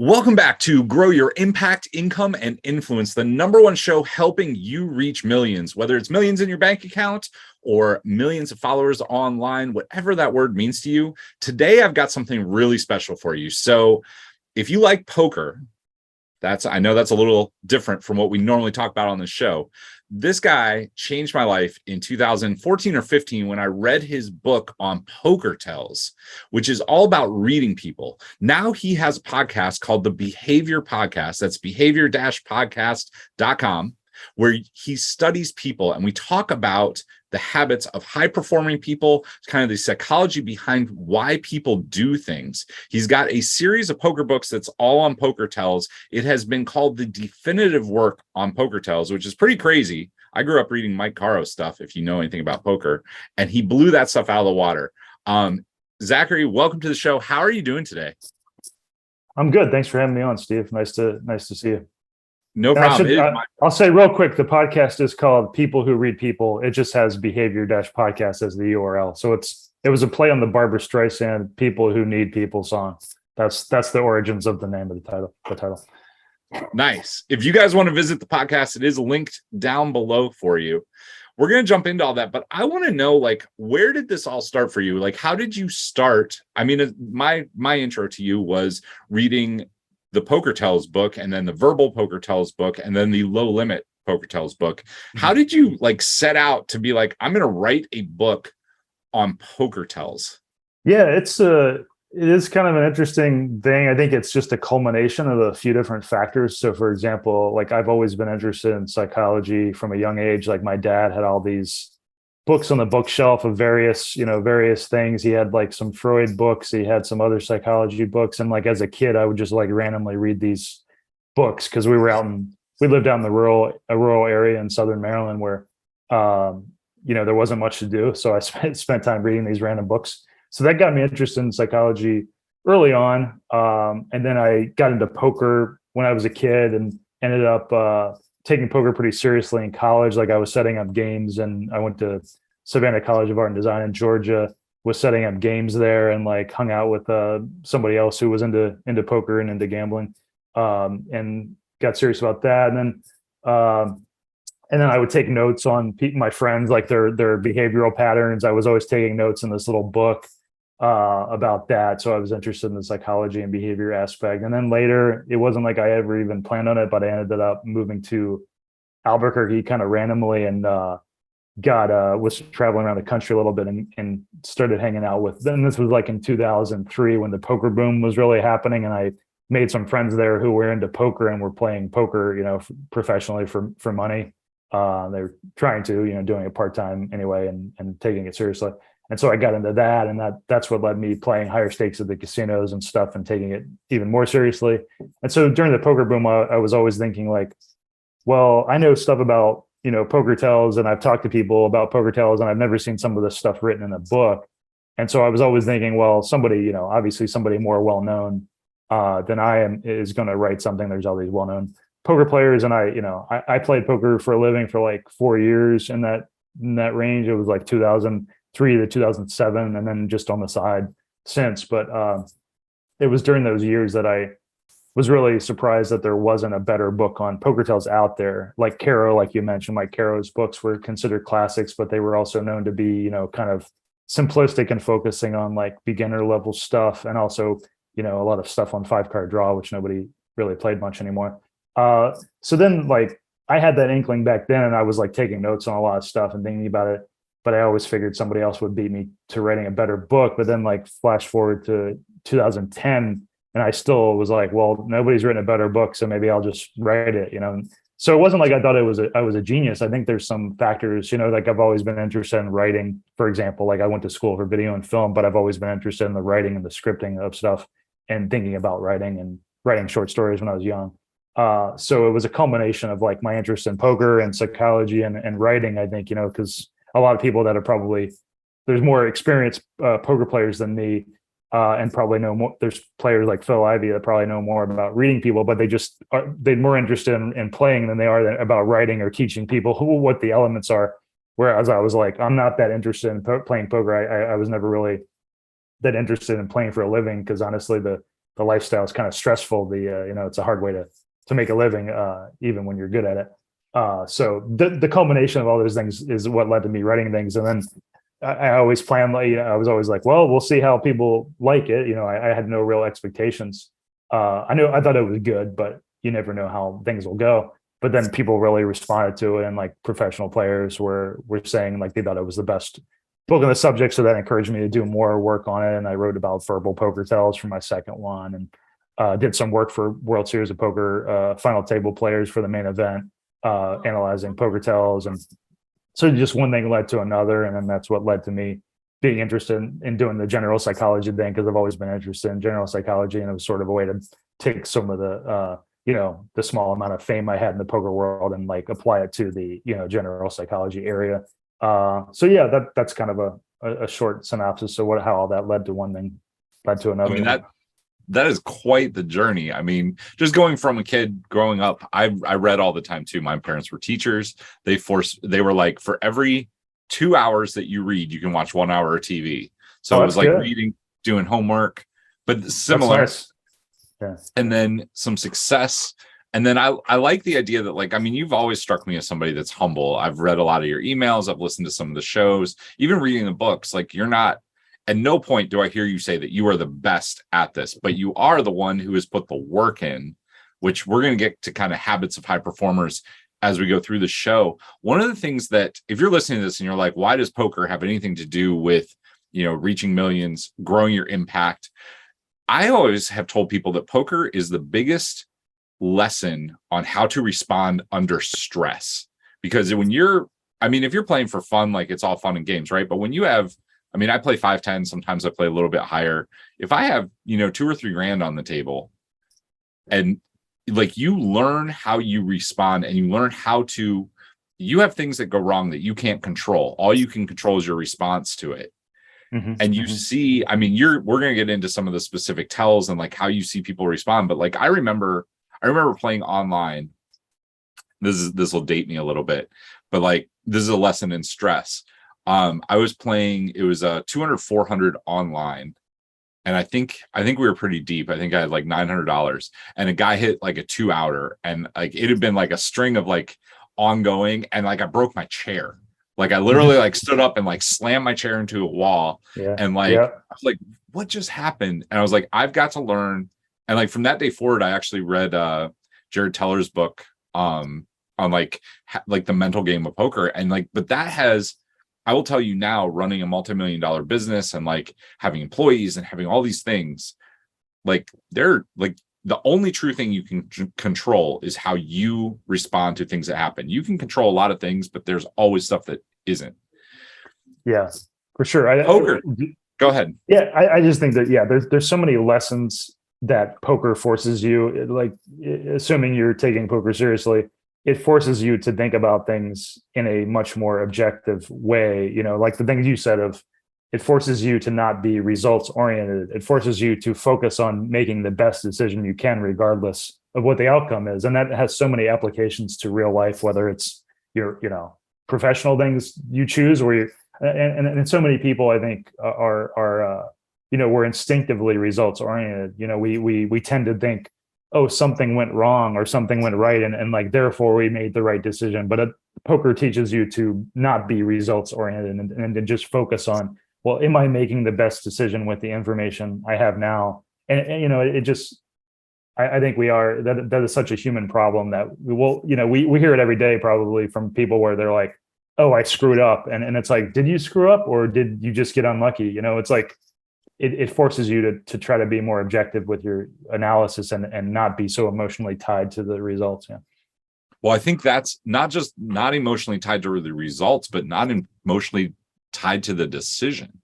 Welcome back to Grow Your Impact, Income, and Influence, the #1 show helping you reach millions, whether it's millions in your bank account or millions of followers online, whatever that word means to you. Today, I've got something really special for you. So if you like poker, I know that's a little different from what we normally talk about on the show. This guy changed my life in 2014 or 15 when I read his book on poker tells, which is all about reading people. Now he has a podcast called the Behavior Podcast. That's behavior-podcast.com, where he studies people, and we talk about the habits of high-performing people, kind of the psychology behind why people do things. He's got a series of poker books that's all on poker tells. It has been called the definitive work on poker tells, which is pretty crazy. I grew up reading Mike Caro's stuff, if you know anything about poker, and he blew that stuff out of the water. Zachary, welcome to the show. How are you doing today? I'm good. Thanks for having me on, Steve. Nice to see you. No problem. I'll say real quick, the podcast is called People Who Read People. It just has behavior-podcast as the URL. So it was a play on the Barbra Streisand People Who Need People song. That's the origins of the name of the title. Nice. If you guys want to visit the podcast, it is linked down below for you. We're going to jump into all that, but I want to know, where did this all start for you? How did you start? I mean, my intro to you was reading the Poker Tells book, and then the Verbal Poker Tells book, and then the Low Limit Poker Tells book. How did you set out to be I'm going to write a book on poker tells? Yeah, it is kind of an interesting thing. I think it's just a culmination of a few different factors. So for example, I've always been interested in psychology from a young age. My dad had all these books on the bookshelf of various things. He had some Freud books. He had some other psychology books. And as a kid, I would just randomly read these books because we lived out in a rural area in Southern Maryland where, there wasn't much to do. So I spent time reading these random books. So that got me interested in psychology early on. And then I got into poker when I was a kid and ended up, taking poker pretty seriously in college. I was setting up games, and I went to Savannah College of Art and Design in Georgia, was setting up games there, and hung out with somebody else who was into poker and into gambling, and got serious about that. And then I would take notes on my friends, their behavioral patterns. I was always taking notes in this little book about that. So I was interested in the psychology and behavior aspect. And then later, it wasn't I ever even planned on it, but I ended up moving to Albuquerque kind of randomly, and was traveling around the country a little bit, and started hanging out with them. This was in 2003 when the poker boom was really happening. And I made some friends there who were into poker and were playing poker, professionally for money. They were trying to, doing it part-time anyway, and taking it seriously. And so I got into that, and that's what led me playing higher stakes at the casinos and stuff, and taking it even more seriously. And so during the poker boom, I was always thinking well, I know stuff about, poker tells, and I've talked to people about poker tells, and I've never seen some of this stuff written in a book. And so I was always thinking, well, somebody, obviously somebody more well-known than I am is going to write something. There's all these well-known poker players. And I played poker for a living for 4 years in that range. It was 2003 to 2007, and then just on the side since. But it was during those years that I was really surprised that there wasn't a better book on poker tells out there. Caro, like you mentioned, Mike Caro's books were considered classics, but they were also known to be, kind of simplistic and focusing on beginner level stuff, and also, a lot of stuff on 5-card draw, which nobody really played much anymore. So then I had that inkling back then, and I was taking notes on a lot of stuff and thinking about it. But I always figured somebody else would beat me to writing a better book. But then flash forward to 2010, and I still was well, nobody's written a better book, so maybe I'll just write it, So it wasn't I thought I was a genius. I think there's some factors, I've always been interested in writing. For example, I went to school for video and film, but I've always been interested in the writing and the scripting of stuff, and thinking about writing and writing short stories when I was young. So it was a culmination of my interest in poker and psychology and writing, I think, because a lot of people that are there's more experienced poker players than me, and probably know more. There's players like Phil Ivey that probably know more about reading people, but they're more interested in playing than they are about writing or teaching people what the elements are. Whereas I was I'm not that interested in playing poker. I was never really that interested in playing for a living, because honestly, the the lifestyle is kind of stressful. It's a hard way to make a living, even when you're good at it. So the culmination of all those things is what led to me writing things. And then I always planned, like, I was always like, well, we'll see how people like it. I had no real expectations. I thought it was good, but you never know how things will go. But then people really responded to it, and like professional players were saying like they thought it was the best book on the subject. So that encouraged me to do more work on it. And I wrote about verbal poker tells for my second one, and did some work for World Series of Poker final table players for the main event, analyzing poker tells. And so just one thing led to another, and then that's what led to me being interested in doing the general psychology thing, because I've always been interested in general psychology, and it was sort of a way to take some of the small amount of fame I had in the poker world and like apply it to the general psychology area. So yeah, that's kind of a short synopsis of how all that led to one thing led to another. I mean, that is quite the journey. I mean, just going from a kid growing up, I read all the time too. My parents were teachers. They were like, for every 2 hours that you read, you can watch 1 hour of TV. So it was like good. Reading, doing homework, but similar. Nice. Yeah. And then some success. And then I like the idea that, like, I mean, you've always struck me as somebody that's humble. I've read a lot of your emails. I've listened to some of the shows, even reading the books. Like, you're not, at no point do I hear you say that you are the best at this, but you are the one who has put the work in, which we're going to get to kind of habits of high performers as we go through the show. One of the things that, if you're listening to this and you're like, why does poker have anything to do with, reaching millions, growing your impact? I always have told people that poker is the biggest lesson on how to respond under stress. Because if you're playing for fun, like, it's all fun and games, right? But when you have, I play 5-10, sometimes I play a little bit higher. If I have, 2 or 3 grand on the table, and like, you learn how you respond, and you learn you have things that go wrong that you can't control. All you can control is your response to it. Mm-hmm. And you see, we're going to get into some of the specific tells and like how you see people respond. But like, I remember playing online. This will date me a little bit, but like, this is a lesson in stress. I was playing, it was a 200-400 online. And I think we were pretty deep. I think I had like $900, and a guy hit like a 2-outer, and like, it had been like a string of like ongoing. And like, I broke my chair. Like, I literally like stood up and like slammed my chair into a wall. Yeah. And like, I was like, what just happened? And I was like, I've got to learn. And like, from that day forward, I actually read Jared Teller's book on like the mental game of poker. And like, but I will tell you now, running a multi-million-dollar business and like having employees and having all these things, like, they're like, the only true thing you can control is how you respond to things that happen. You can control a lot of things, but there's always stuff that isn't. Yeah, for sure. Poker. Go ahead. Yeah, I just think that, there's so many lessons that poker forces you, like, assuming you're taking poker seriously, it forces you to think about things in a much more objective way. Like the things you said of, it forces you to not be results oriented. It forces you to focus on making the best decision you can, regardless of what the outcome is. And that has so many applications to real life, whether it's your, professional things you choose, or and so many people, I think, are we're instinctively results oriented. We tend to think, oh, something went wrong or something went right, and like, therefore we made the right decision. But poker teaches you to not be results oriented, and to just focus on, well, am I making the best decision with the information I have now? And it just, I think we are, that is such a human problem that we hear it every day, probably, from people where they're like, oh, I screwed up. And it's like, did you screw up, or did you just get unlucky? It's like, it forces you to try to be more objective with your analysis, and not be so emotionally tied to the results. Yeah. Well, I think that's not emotionally tied to the results, but not emotionally tied to the decision,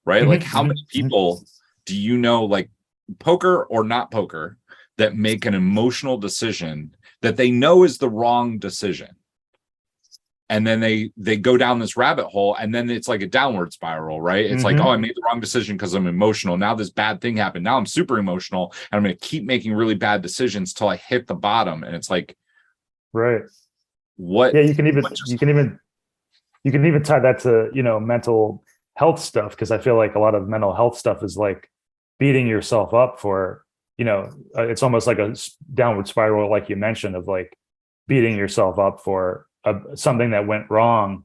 right? Mm-hmm. Like, how many people do you know, like, poker or not poker, that make an emotional decision that they know is the wrong decision, and then they go down this rabbit hole, and then it's like a downward spiral, right? It's like, oh, I made the wrong decision because I'm emotional. Now this bad thing happened. Now I'm super emotional, and I'm going to keep making really bad decisions till I hit the bottom. And it's like, right. What? Yeah, you can even tie that to, mental health stuff, because I feel like a lot of mental health stuff is like beating yourself up for, it's almost like a downward spiral, like you mentioned, of like beating yourself up for something that went wrong.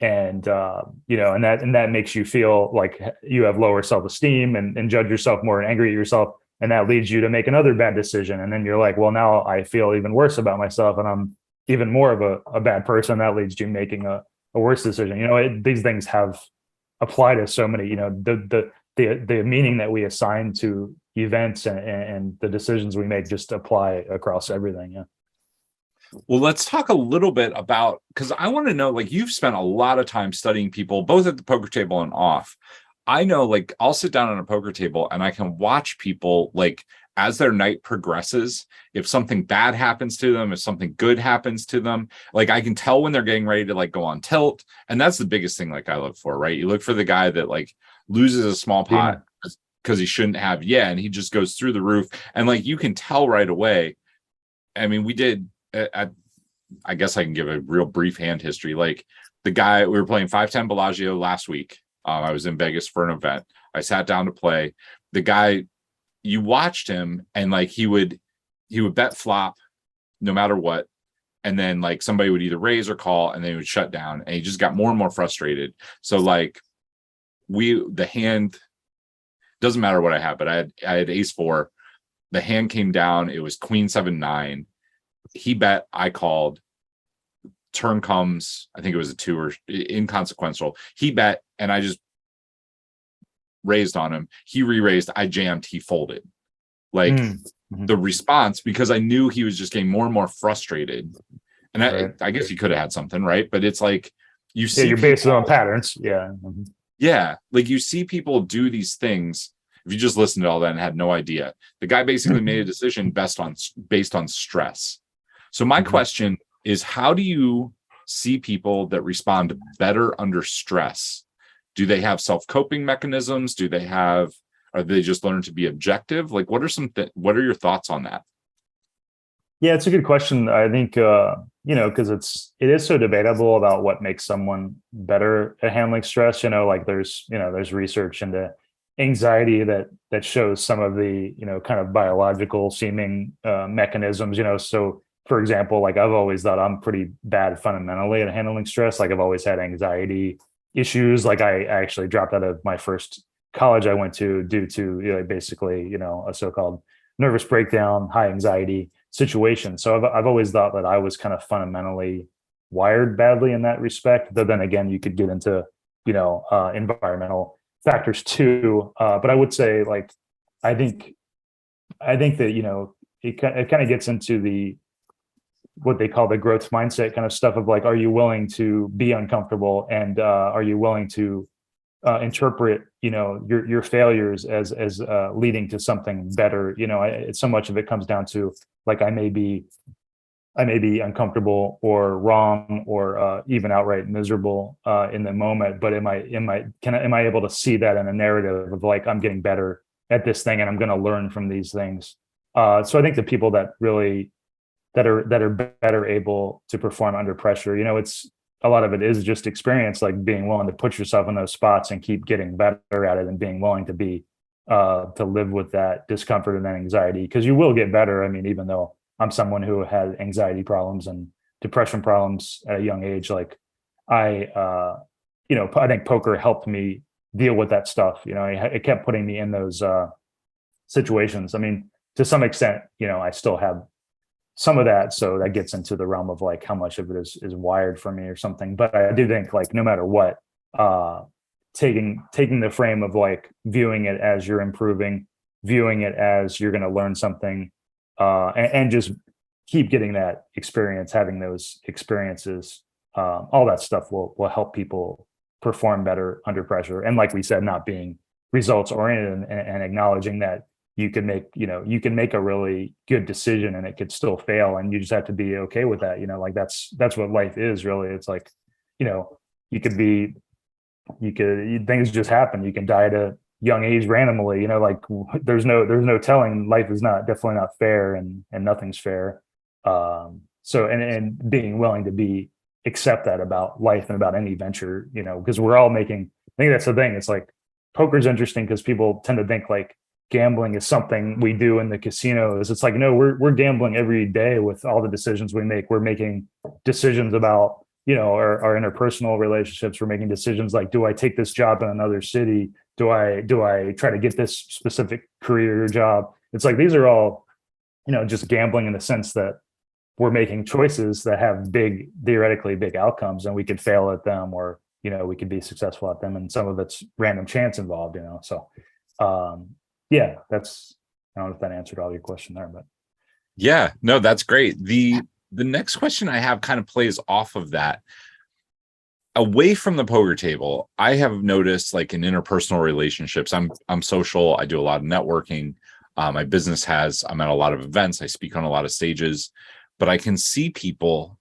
And, and that makes you feel like you have lower self-esteem and judge yourself more and angry at yourself. And that leads you to make another bad decision. And then you're like, well, now I feel even worse about myself and I'm even more of a bad person. That leads to you making a worse decision. These things have apply to so many, the meaning that we assign to events and the decisions we make just apply across everything. Yeah. Well, let's talk a little bit about, because I want to know, like, you've spent a lot of time studying people, both at the poker table and off. I know, like, I'll sit down on a poker table and I can watch people, like, as their night progresses, if something bad happens to them, if something good happens to them, like, I can tell when they're getting ready to, like, go on tilt. And that's the biggest thing, like, I look for, right? You look for the guy that, like, loses a small pot because he shouldn't have, and he just goes through the roof. And, like, you can tell right away. I mean, we did, I guess I can give a real brief hand history. Like, the guy, we were playing 510 Bellagio last week. I was in Vegas for an event. I sat down to play. The guy, you watched him, and, like, he would bet flop no matter what. And then, like, somebody would either raise or call, and then he would shut down. And he just got more and more frustrated. So, like, the hand, doesn't matter what I had, but I had ace 4. The hand came down. It was queen 7-9. He bet, I called. Turn comes, I think it was a 2 or inconsequential. He bet, and I just raised on him. He re-raised, I jammed, he folded. Like, the response, because I knew he was just getting more and more frustrated. And I guess he could have had something, right? But it's like, you see, you're based on patterns. Yeah. Yeah. Like, you see people do these things. If you just listened to all that and had no idea, the guy basically made a decision based on stress. So my question is, how do you see people that respond better under stress? Do they have self-coping mechanisms? Are they just learn to be objective? Like, what are your thoughts on that? Yeah, it's a good question. I think, because it is so debatable about what makes someone better at handling stress. Like, there's research into anxiety that shows some of the, kind of biological seeming mechanisms, so for example, like, I've always thought I'm pretty bad fundamentally at handling stress. Like, I've always had anxiety issues. Like, I actually dropped out of my first college I went to due to basically, a so-called nervous breakdown, high anxiety situation. So I've always thought that I was kind of fundamentally wired badly in that respect. But then again, you could get into, environmental factors too. But I would say, like, I think that, it kind of gets into what they call the growth mindset kind of stuff of, like, are you willing to be uncomfortable, and are you willing to interpret your failures as leading to something better? So much of it comes down to, like, I may be uncomfortable or wrong or even outright miserable in the moment, but am I able to see that in a narrative of, like, I'm getting better at this thing and I'm going to learn from these things. So I think the people that are better able to perform under pressure, it's a lot of it is just experience, like being willing to put yourself in those spots and keep getting better at it, and being willing to live with that discomfort and that anxiety, because you will get better. I mean, even though I'm someone who had anxiety problems and depression problems at a young age, like, I think poker helped me deal with that stuff. It kept putting me in those situations. I mean, to some extent, I still have some of that. So that gets into the realm of, like, how much of it is wired for me or something. But I do think, like, no matter what, taking the frame of, like, viewing it as you're improving, viewing it as you're going to learn something, and just keep getting that experience, having those experiences, all that stuff will help people perform better under pressure. And, like we said, not being results oriented, and acknowledging that you can make a really good decision and it could still fail, and you just have to be okay with that. Like, that's what life is, really. It's like, things just happen. You can die at a young age randomly, like, there's no telling. Life is definitely not fair, and nothing's fair. So, and being willing to accept that about life and about any venture, because we're all making, I think that's the thing. It's like, poker's interesting because people tend to think, like, gambling is something we do in the casinos. It's like, no, we're gambling every day with all the decisions we make. We're making decisions about, our interpersonal relationships. We're making decisions like, do I take this job in another city? Do I try to get this specific career or job? It's like, these are all, just gambling in the sense that we're making choices that have theoretically big outcomes, and we could fail at them, or, we could be successful at them. And some of it's random chance involved, So, yeah, I don't know if that answered all your question there, but. Yeah, no, that's great. The next question I have kind of plays off of that. Away from the poker table, I have noticed, like, in interpersonal relationships, I'm social. I do a lot of networking. My business I'm at a lot of events. I speak on a lot of stages, but I can see people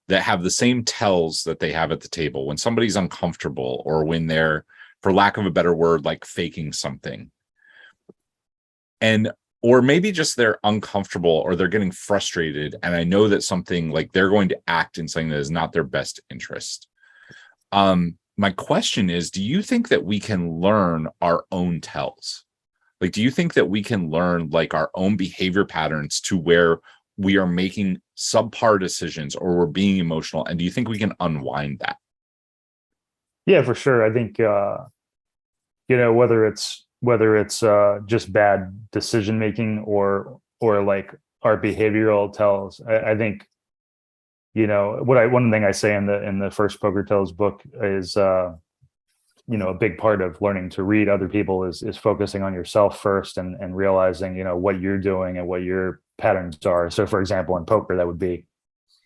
that have the same tells that they have at the table when somebody's uncomfortable, or when they're, for lack of a better word, like faking something. Or maybe just they're uncomfortable, or they're getting frustrated. And I know that something, like, they're going to act in something that is not their best interest. My question is, do you think that we can learn our own tells? Like, do you think that we can learn, like, our own behavior patterns to where we are making subpar decisions, or we're being emotional? And do you think we can unwind that? Yeah, for sure. I think, whether it's just bad decision making, or like our behavioral tells, I think, one thing I say in the first Poker Tells book is, a big part of learning to read other people is focusing on yourself first, and realizing, what you're doing and what your patterns are. So, for example, in poker, that would be,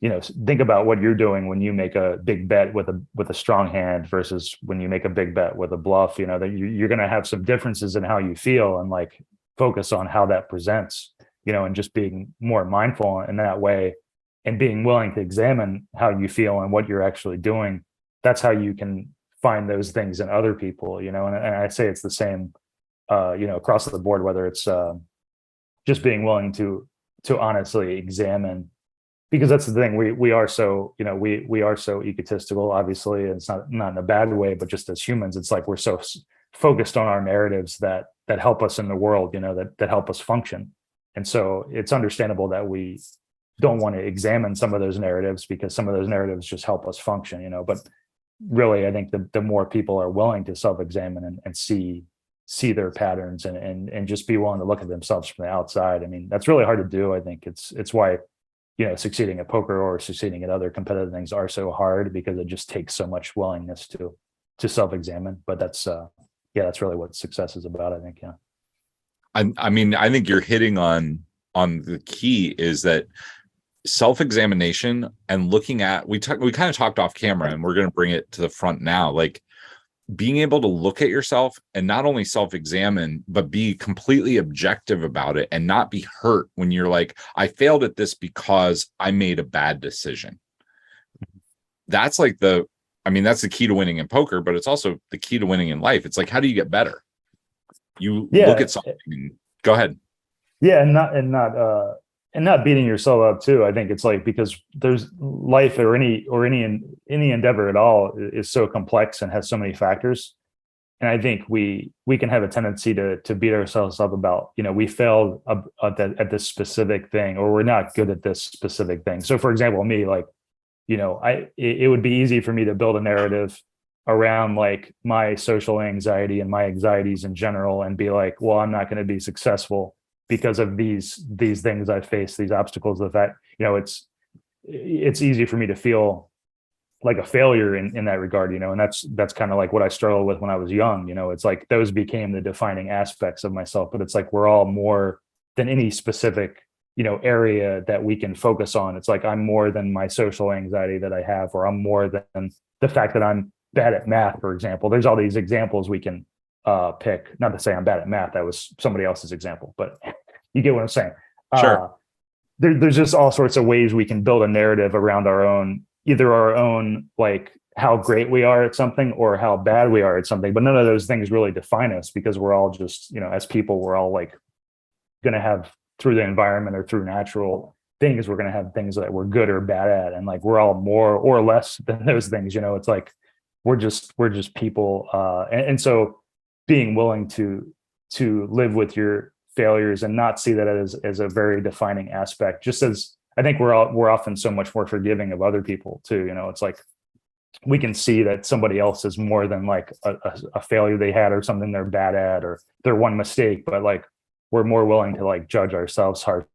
think about what you're doing when you make a big bet with a strong hand versus when you make a big bet with a bluff. That you're going to have some differences in how you feel, and, like, focus on how that presents, and just being more mindful in that way, and being willing to examine how you feel and what you're actually doing. That's how you can find those things in other people, and I'd say it's the same, across the board, whether it's just being willing to honestly examine, because that's the thing, we are so, we are so egotistical. Obviously, it's not in a bad way, but just as humans, it's like we're so focused on our narratives that help us in the world, that help us function. And so it's understandable that we don't want to examine some of those narratives, because some of those narratives just help us function, but really, I think the more people are willing to self-examine and see their patterns, and just be willing to look at themselves from the outside. I mean, that's really hard to do. I think it's why, succeeding at poker or succeeding at other competitive things are so hard, because it just takes so much willingness to self-examine. But that's really what success is about, I think. Yeah. I mean, I think you're hitting on the key, is that self-examination, and looking at, we kind of talked off camera, and we're going to bring it to the front now, like, being able to look at yourself and not only self-examine, but be completely objective about it, and not be hurt when you're like, I failed at this because I made a bad decision. That's like that's the key to winning in poker, but it's also the key to winning in life. It's like, how do you get better? You look at something and go ahead. Yeah. And not beating yourself up too. I think it's like, because there's life, or any endeavor at all, is so complex and has so many factors. And I think we can have a tendency to beat ourselves up about, we failed at this specific thing, or we're not good at this specific thing. So, for example, me, like, it would be easy for me to build a narrative around, like, my social anxiety and my anxieties in general, and be like, well, I'm not going to be successful because of these things I face, these obstacles. The fact, it's easy for me to feel like a failure in that regard, and that's kind of like what I struggled with when I was young. It's like those became the defining aspects of myself. But it's like, we're all more than any specific, area that we can focus on. It's like, I'm more than my social anxiety that I have, or I'm more than the fact that I'm bad at math, for example. There's all these examples we can pick. Not to say I'm bad at math, that was somebody else's example, but you get what I'm saying. Sure. There's just all sorts of ways we can build a narrative around either our own, like, how great we are at something, or how bad we are at something. But none of those things really define us, because we're all just, as people, we're all, like, going to have, through the environment or through natural things, we're going to have things that we're good or bad at. And, like, we're all more or less than those things, it's like, we're just people. And so being willing to to live with your failures and not see that as a very defining aspect. Just as I think we're often so much more forgiving of other people too. It's like we can see that somebody else is more than like a failure they had or something they're bad at or their one mistake, but like we're more willing to like judge ourselves harshly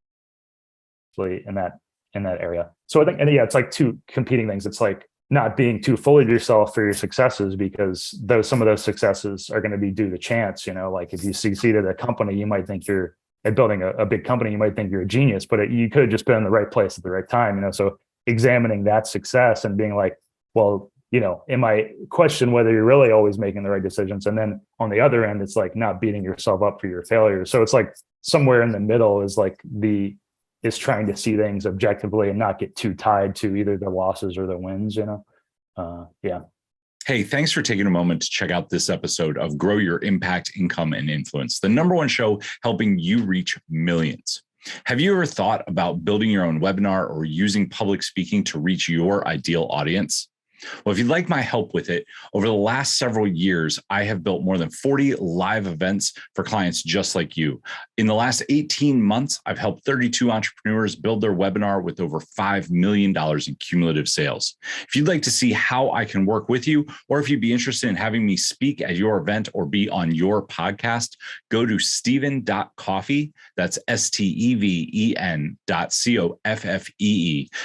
in that area. So I think, and yeah, it's like two competing things. It's like not being too full of yourself for your successes, because some of those successes are going to be due to chance. Like if you succeed at a company, you might think you're at building a big company, you might think you're a genius, but you could have just been in the right place at the right time. So examining that success and being like, well, am I question whether you're really always making the right decisions? And then on the other end, it's like not beating yourself up for your failures. So it's like somewhere in the middle is like is trying to see things objectively and not get too tied to either the losses or the wins, yeah. Hey, thanks for taking a moment to check out this episode of Grow Your Impact, Income, and Influence, the #1 show helping you reach millions. Have you ever thought about building your own webinar or using public speaking to reach your ideal audience? Well, if you'd like my help with it, over the last several years, I have built more than 40 live events for clients just like you. In the last 18 months, I've helped 32 entrepreneurs build their webinar with over $5 million in cumulative sales. If you'd like to see how I can work with you, or if you'd be interested in having me speak at your event or be on your podcast, go to steven.coffee, that's steven.coffee,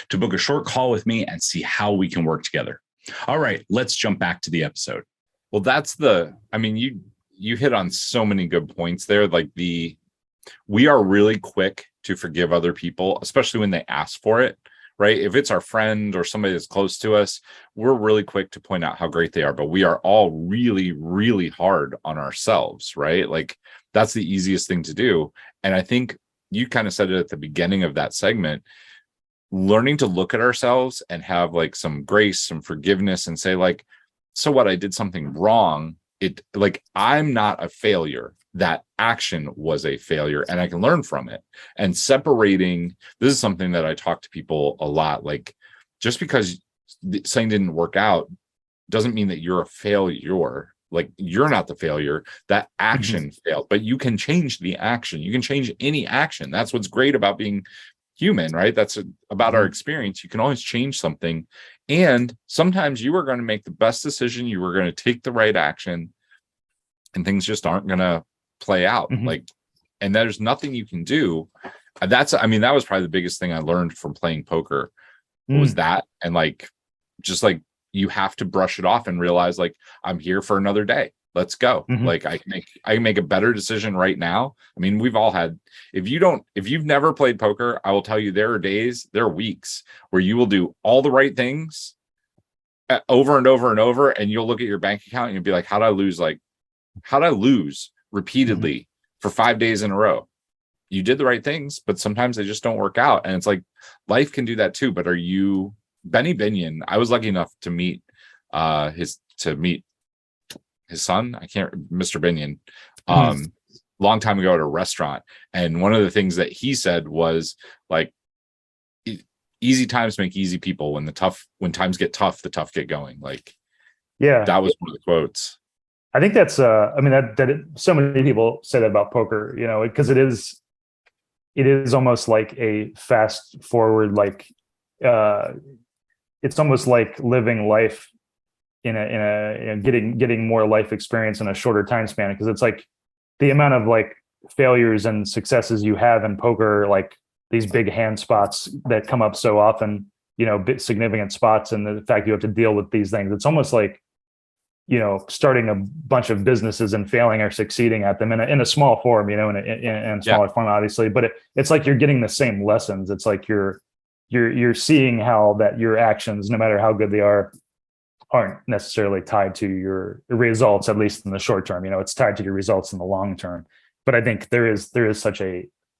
to book a short call with me and see how we can work together. All right, let's jump back to the episode. Well, you hit on so many good points there. Like we are really quick to forgive other people, especially when they ask for it, right? If it's our friend or somebody that's close to us, we're really quick to point out how great they are, but we are all really, really hard on ourselves, right? Like that's the easiest thing to do. And I think you kind of said it at the beginning of that segment, learning to look at ourselves and have like some grace, some forgiveness, and say like, so what, I did something wrong. I'm not a failure. That action was a failure and I can learn from it. And separating, this is something that I talk to people a lot. Like just because something didn't work out doesn't mean that you're a failure. Like you're not the failure. That action failed, but you can change the action. You can change any action. That's what's great about being human, right? That's about our experience. You can always change something. And sometimes you are going to make the best decision. You are going to take the right action and things just aren't going to play out. And there's nothing you can do. That was probably the biggest thing I learned from playing poker was that. And just you have to brush it off and realize like, I'm here for another day. Let's go. Like I can make a better decision right now. I mean, we've all had, if you've never played poker, I will tell you there are weeks where you will do all the right things over and over and over. And you'll look at your bank account and you'll be like, how'd I lose repeatedly for 5 days in a row? You did the right things, but sometimes they just don't work out. And it's like, life can do that too. But Benny Binion, I was lucky enough to meet his son, Mr. Binion, long time ago at a restaurant. And one of the things that he said was like, easy times make easy people. When times get tough, the tough get going. Like, yeah, that was one of the quotes. I think that's, so many people say that about poker, because it is almost like a fast forward, it's almost like living life in a getting more life experience in a shorter time span, because it's like the amount of like failures and successes you have in poker, like these big hand spots that come up so often, significant spots, and the fact you have to deal with these things. It's almost like, starting a bunch of businesses and failing or succeeding at them in a small form, in a smaller form, obviously, but it's like you're getting the same lessons. It's like you're seeing how that your actions, no matter how good they are, aren't necessarily tied to your results, at least in the short term. It's tied to your results in the long term. But I think there is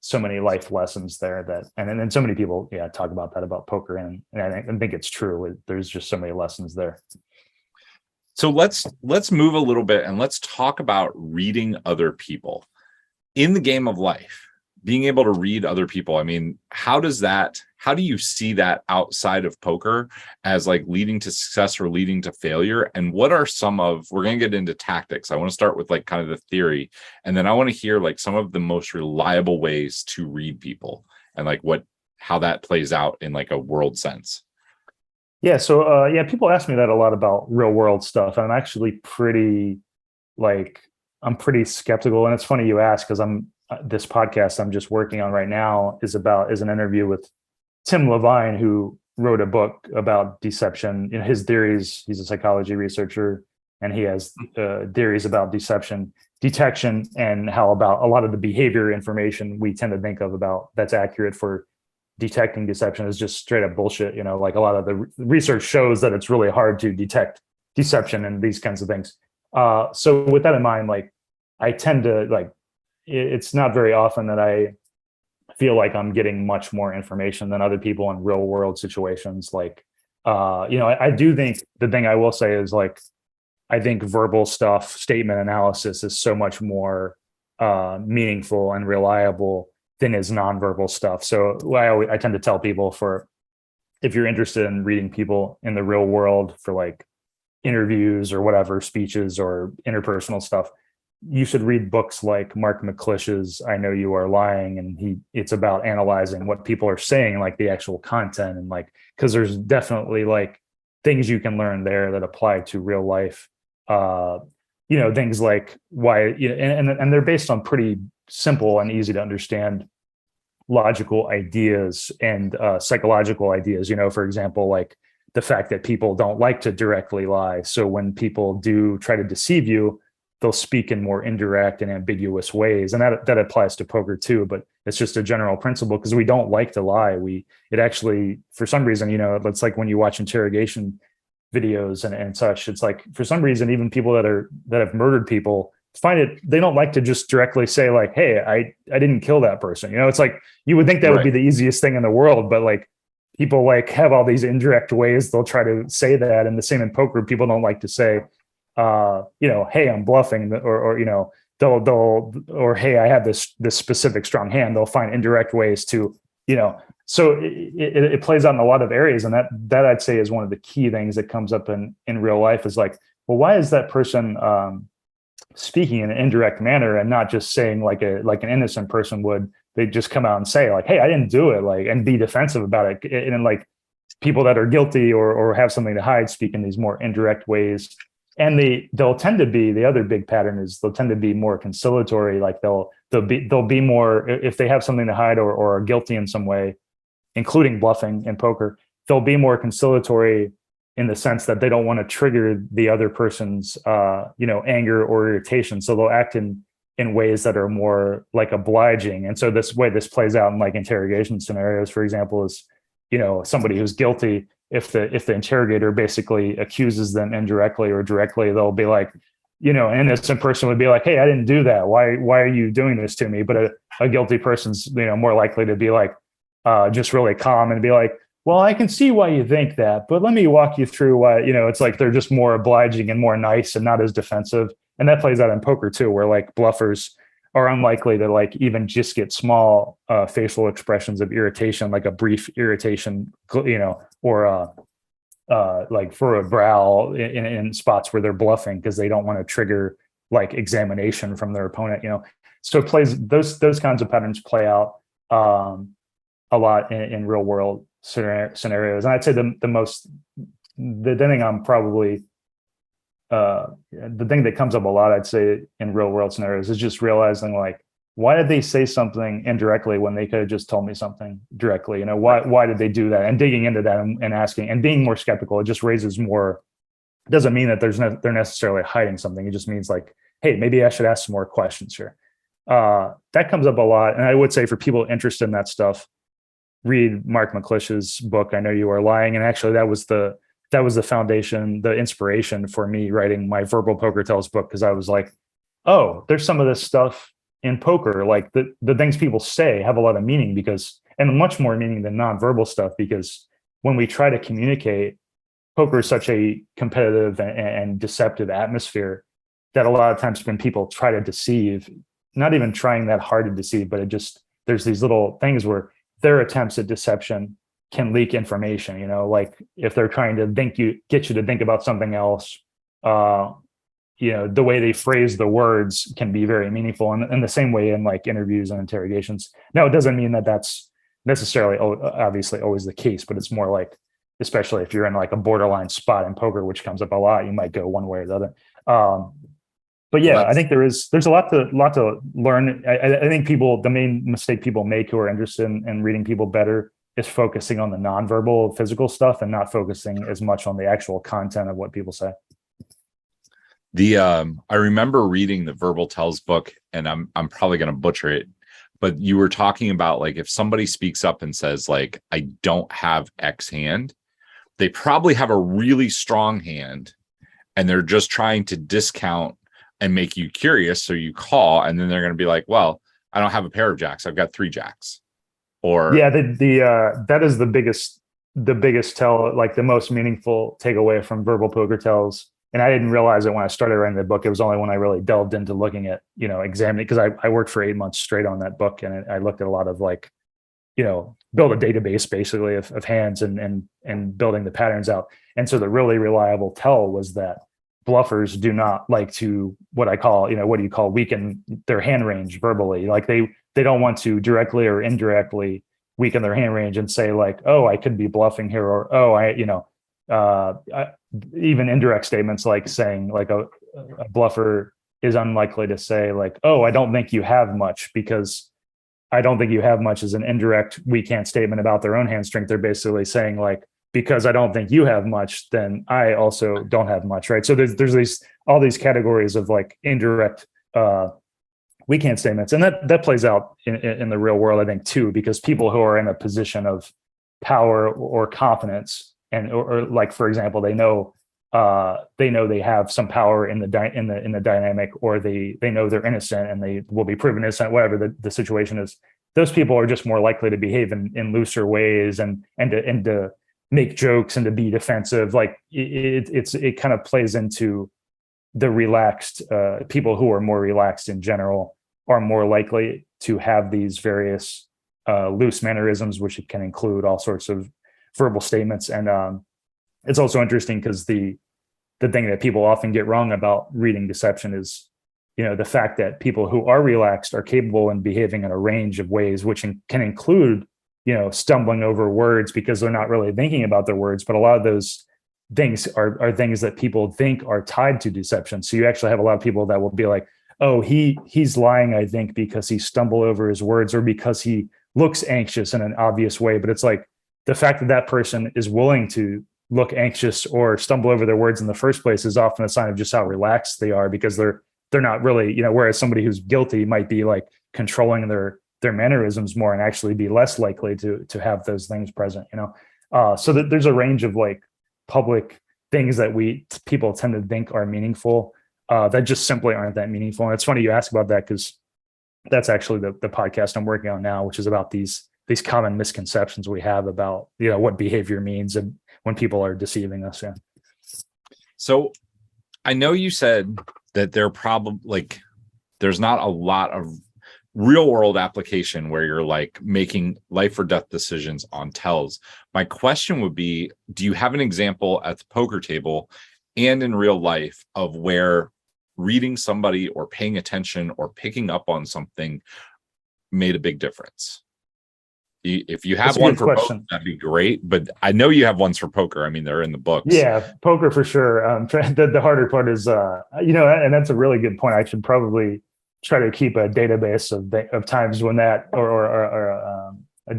so many life lessons there that, and so many people, talk about that about poker, and I think it's true. There's just so many lessons there. So let's move a little bit and let's talk about reading other people in the game of life. being able to read other people, I mean, how do you see that outside of poker as like leading to success or leading to failure? And what are we're going to get into tactics. I want to start with like kind of the theory, and then I want to hear like some of the most reliable ways to read people and like how that plays out in like a world sense. Yeah. So, people ask me that a lot about real world stuff. And I'm actually I'm pretty skeptical. And it's funny you ask, because this podcast I'm just working on right now is an interview with Tim Levine, who wrote a book about deception. You know, his theories, he's a psychology researcher, and he has theories about deception detection and how about a lot of the behavior information we tend to think of about that's accurate for detecting deception is just straight up bullshit. You know, like a lot of the research shows that it's really hard to detect deception and these kinds of things. So with that in mind, like I tend to it's not very often that I feel like I'm getting much more information than other people in real world situations. Like, I do think the thing I will say is like, I think verbal stuff, statement analysis is so much more meaningful and reliable than is nonverbal stuff. So I tend to tell people, if you're interested in reading people in the real world for like interviews or whatever, speeches or interpersonal stuff, you should read books like Mark McClish's I Know You Are Lying. And it's about analyzing what people are saying, like the actual content, and like, because there's definitely like things you can learn there that apply to real life. Things like why, and they're based on pretty simple and easy to understand logical ideas and psychological ideas. For example, like the fact that people don't like to directly lie. So when people do try to deceive you, they'll speak in more indirect and ambiguous ways. And that applies to poker too, but it's just a general principle because we don't like to lie. It actually, for some reason, it's like when you watch interrogation videos and such, it's like, for some reason, even people that have murdered people they don't like to just directly say like, hey, I didn't kill that person. It's like, you would think that would be the easiest thing in the world, but like people like have all these indirect ways they'll try to say that. And the same in poker, people don't like to say, hey, I'm bluffing, or they'll or hey, I have this specific strong hand. They'll find indirect ways to, so it plays out in a lot of areas. And that I'd say is one of the key things that comes up in real life is like, well, why is that person speaking in an indirect manner and not just saying like an innocent person would? They just come out and say like, hey, I didn't do it, like, and be defensive about it. And like people that are guilty or have something to hide speak in these more indirect ways. And they'll tend to be, the other big pattern is they'll tend to be more conciliatory. Like they'll be more, if they have something to hide or are guilty in some way, including bluffing in poker, they'll be more conciliatory in the sense that they don't want to trigger the other person's anger or irritation. So they'll act in ways that are more like obliging. And so this plays out in like interrogation scenarios, for example, is somebody who's guilty, if the interrogator basically accuses them indirectly or directly, they'll be like, an innocent person would be like, hey, I didn't do that. Why are you doing this to me? But a guilty person's, more likely to be like, just really calm and be like, well, I can see why you think that, but let me walk you through why, it's like they're just more obliging and more nice and not as defensive. And that plays out in poker too, where like bluffers are unlikely to like even just get small facial expressions of irritation, like a brief irritation, or like for a brow in spots where they're bluffing because they don't want to trigger like examination from their opponent. So it plays, those kinds of patterns play out a lot in real world scenarios. And I'd say the thing I'm probably the thing that comes up a lot, I'd say, in real world scenarios is just realizing like, why did they say something indirectly when they could have just told me something directly? Why did they do that? And digging into that and asking and being more skeptical, it just raises more. It doesn't mean that they're necessarily hiding something. It just means like, hey, maybe I should ask some more questions here. That comes up a lot. And I would say for people interested in that stuff, read Mark McClish's book, I Know You Are Lying. And actually that was the foundation, the inspiration for me writing my Verbal Poker Tells book, because I was like, oh, there's some of this stuff in poker, like the things people say have a lot of meaning, and much more meaning than nonverbal stuff, because when we try to communicate, poker is such a competitive and deceptive atmosphere that a lot of times when people try to deceive, not even trying that hard to deceive, but there's these little things where their attempts at deception can leak information, you know, like if they're trying to get you to think about something else, you know, the way they phrase the words can be very meaningful, and in the same way in like interviews and interrogations. Now, it doesn't mean that that's necessarily obviously always the case, but it's more like, especially if you're in like a borderline spot in poker, which comes up a lot, you might go one way or the other. But yeah, I think there's a lot to learn. I think the main mistake people make who are interested in reading people better is focusing on the nonverbal physical stuff and not focusing as much on the actual content of what people say. I remember reading the Verbal Tells book, and I'm probably going to butcher it, but you were talking about like if somebody speaks up and says like, I don't have X hand, they probably have a really strong hand and they're just trying to discount and make you curious. So you call, and then they're going to be like, well, I don't have a pair of jacks. I've got 3 jacks. Or yeah, that is the biggest tell, like the most meaningful takeaway from Verbal Poker Tells. And I didn't realize it when I started writing the book. It was only when I really delved into looking at, you know, examining, because I worked for 8 months straight on that book, and I looked at a lot of like, you know, build a database basically of hands and building the patterns out. And so the really reliable tell was that bluffers do not like to, what I call, you know, what do you call, weaken their hand range verbally. Like they don't want to directly or indirectly weaken their hand range and say like, oh, I could be bluffing here, or oh, even indirect statements like saying like a bluffer is unlikely to say like, oh, I don't think you have much, because I don't think you have much is an indirect we can't statement about their own hand strength. They're basically saying like, because I don't think you have much, then I also don't have much, right? So there's all these categories of like indirect we can't statements, and that plays out in the real world, I think, too, because people who are in a position of power or confidence, and or like, for example, they know they have some power in the dynamic, or they know they're innocent and they will be proven innocent, whatever the situation is. Those people are just more likely to behave in looser ways and to make jokes and to be defensive. Like it kind of plays into the relaxed people who are more relaxed in general are more likely to have these various loose mannerisms, which can include all sorts of verbal statements. And it's also interesting because the thing that people often get wrong about reading deception is, you know, the fact that people who are relaxed are capable in behaving in a range of ways, which can include, you know, stumbling over words because they're not really thinking about their words. But a lot of those things are things that people think are tied to deception. So you actually have a lot of people that will be like, oh, he's lying, I think, because he stumbled over his words, or because he looks anxious in an obvious way. But it's like the fact that that person is willing to look anxious or stumble over their words in the first place is often a sign of just how relaxed they are, because they're not really, you know, whereas somebody who's guilty might be like controlling their mannerisms more and actually be less likely to have those things present, you know. So that there's a range of like public things that people tend to think are meaningful that just simply aren't that meaningful. And it's funny you ask about that, because that's actually the podcast I'm working on now, which is about these common misconceptions we have about, you know, what behavior means and when people are deceiving us. Yeah. So I know you said that there's not a lot of real world application where you're like making life or death decisions on tells. My question would be, do you have an example at the poker table and in real life of where reading somebody or paying attention or picking up on something made a big difference? If you have one for poker, that'd be great. But I know you have ones for poker. I mean, they're in the books. Yeah, poker for sure. The harder part is, you know, and that's a really good point. I should probably try to keep a database of times when that, or a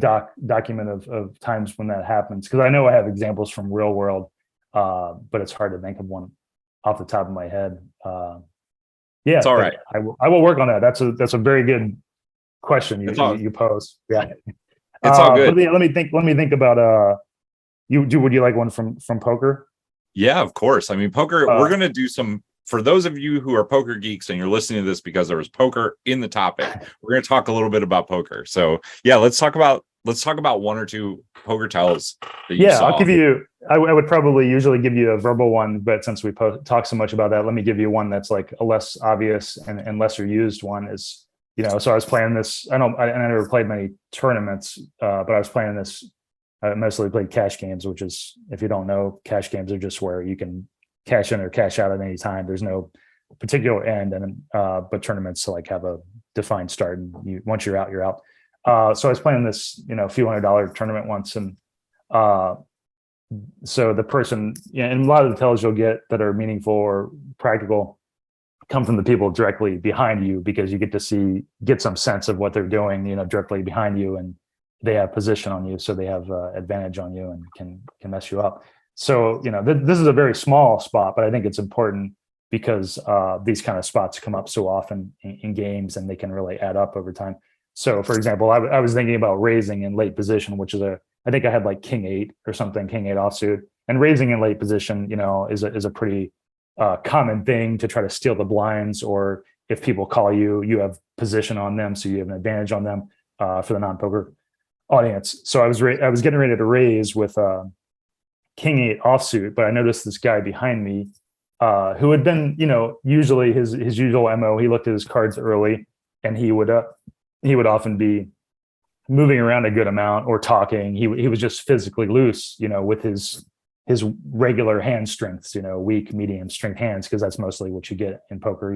document of times when that happens. Because I know I have examples from real world, but it's hard to think of one off the top of my head. Yeah, it's all right. I will work on that. That's a very good question you pose. Yeah. It's all good. Let me think about would you like one from poker? Yeah, of course. I mean, poker, we're going to do some, for those of you who are poker geeks and you're listening to this because there was poker in the topic, we're going to talk a little bit about poker. So yeah, let's talk about one or two poker tells that you saw. I'll give you, I would probably usually give you a verbal one, but since we talk so much about that, let me give you one that's like a less obvious and lesser used one. Is So I was playing this. I never played many tournaments, but I was playing this. I mostly played cash games, which is, if you don't know, cash games are just where you can cash in or cash out at any time. There's no particular end, and but tournaments like have a defined start, and once you're out, you're out. So I was playing this, few $100 tournament once, and so the person, and a lot of the tells you'll get that are meaningful or practical come from the people directly behind you, because you get some sense of what they're doing, directly behind you, and they have position on you, so they have advantage on you and can mess you up. So this is a very small spot, but I think it's important because these kind of spots come up so often in games, and they can really add up over time. So, for example, I was thinking about raising in late position, which is I think I had like king 8 or something, king 8 offsuit, and raising in late position, is a pretty common thing to try to steal the blinds, or if people call you, you have position on them, so you have an advantage on them for the non-poker audience. So I was getting ready to raise with king 8 offsuit, but I noticed this guy behind me who had been, usually his usual MO. He looked at his cards early, and he would often be moving around a good amount or talking. He was just physically loose, with his regular hand strengths, weak, medium strength hands, because that's mostly what you get in poker.